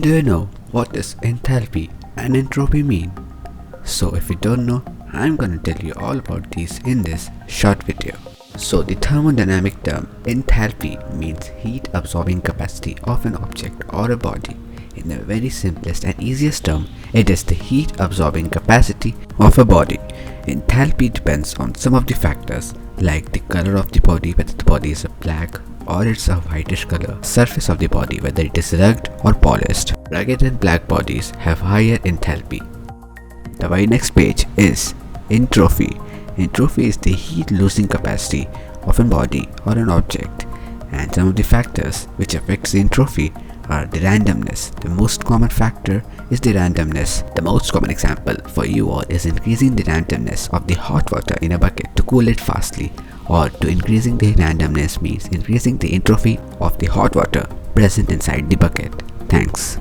Do you know what does enthalpy and entropy mean? So if you don't know, I'm gonna tell you all about these in this short video. So the thermodynamic term enthalpy means heat absorbing capacity of an object or a body. In the very simplest and easiest term, it is the heat absorbing capacity of a body. Enthalpy depends on some of the factors like the color of the body, whether the body is a black or it's a whitish color, surface of the body, whether it is rugged or polished. Rugged and black bodies have higher enthalpy. The very next page is entropy. Entropy is the heat losing capacity of a body or an object, and some of the factors which affects the entropy are the randomness. The most common factor is the randomness. The most common example for you all is increasing the randomness of the hot water in a bucket to cool it fastly, or to increasing the randomness means increasing the entropy of the hot water present inside the bucket. Thanks.